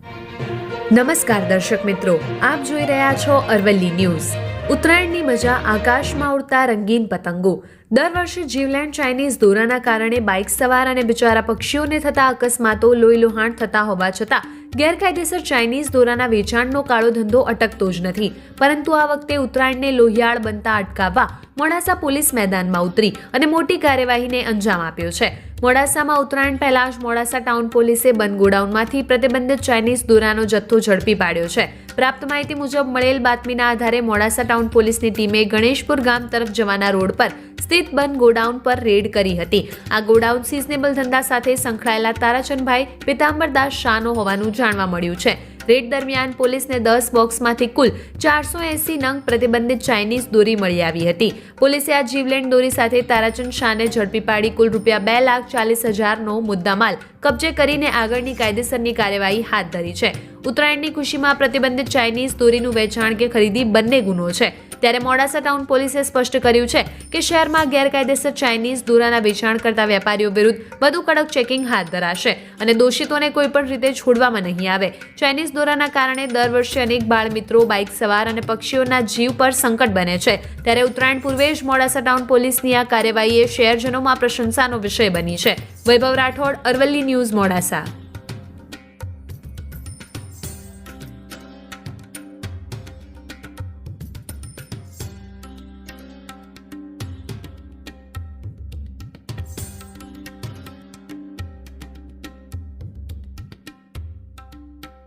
નમસ્કાર દર્શક મિત્રો, આપ જોઈ રહ્યા છો અરવલ્લી ન્યૂઝ। ઉત્તરાયણની મજા આકાશમાં ઉડતા રંગીન પતંગો। દર વર્ષે જીવલેણ ચાઇનીઝ દોરાના કારણે બાઇક સવાર અને બિચારા પક્ષીઓને થતા અકસ્માતો લોહીલુહાણ થતા હોવા છતાં ગેરકાયદેસર ચાઇનીઝ દોરાના વેચાણનો કાળો ધંધો અટકતો જ નથી। પરંતુ આ વખતે ઉત્તરાયણને લોહિયાળ બનતા અટકાવવા મોડાસા પોલીસ મેદાનમાં ઉતરી અને મોટી કાર્યવાહીને અંજામ આપ્યો છે। મોડાસામાં ઉત્તરાયણ પહેલા જ મોડાસા ટાઉન પોલીસે બંધ ગોડાઉનમાંથી પ્રતિબંધિત ચાઇનીઝ દોરાનો જથ્થો ઝડપી પાડ્યો છે। પ્રાપ્ત માહિતી મુજબ મળેલ બાતમીના આધારે મોડાસા ટાઉન પોલીસની ટીમે ગણેશપુર ગામ તરફ જવાના રોડ પર સ્થિત બંધ ગોડાઉન પર રેડ કરી હતી। આ ગોડાઉન સિઝનેબલ ધંધા સાથે સંકળાયેલા તારાચંદભાઈ પિતાંબરદાસ શાહનો હોવાનું જાણવા મળ્યું છે। રેડ દરમિયાન પોલીસને 10 બોક્સમાંથી કુલ 480 નંગ પ્રતિબંધિત ચાઇનીઝ દોરી મળી આવી હતી। પોલીસે આ જીવલેણ દોરી સાથે તારાચંદ શાહને ઝડપી પાડી કુલ ₹2,40,000નો મુદ્દામાલ કબજે કરીને આગળની કાયદેસરની કાર્યવાહી હાથ ધરી છે। ઉત્તરાયણની ખુશીમાં પ્રતિબંધિત ચાઇનીઝ દોરીનું વેચાણ કે ખરીદી બંને ગુનો છે। ત્યારે મોડાસા ટાઉન પોલીસે સ્પષ્ટ કર્યું છે કે શહેરમાં ગેરકાયદેસર ચાઇનીઝ દોરાના વેચાણ કરતા વેપારીઓ વિરુદ્ધ વધુ કડક ચેકિંગ હાથ ધરાશે અને દોષિતોને કોઈપણ રીતે છોડવામાં નહીં આવે। ચાઇનીઝ દોરાના કારણે દર વર્ષે અનેક બાળમિત્રો, બાઇક સવાર અને પક્ષીઓના જીવ પર સંકટ બને છે। ત્યારે ઉત્તરાયણ પૂર્વે જ મોડાસા ટાઉન પોલીસની આ કાર્યવાહીએ શહેરજનોમાં પ્રશંસાનો વિષય બની છે। વૈભવ રાઠોડ, અરવલ્લી ન્યૂઝ, મોડાસા।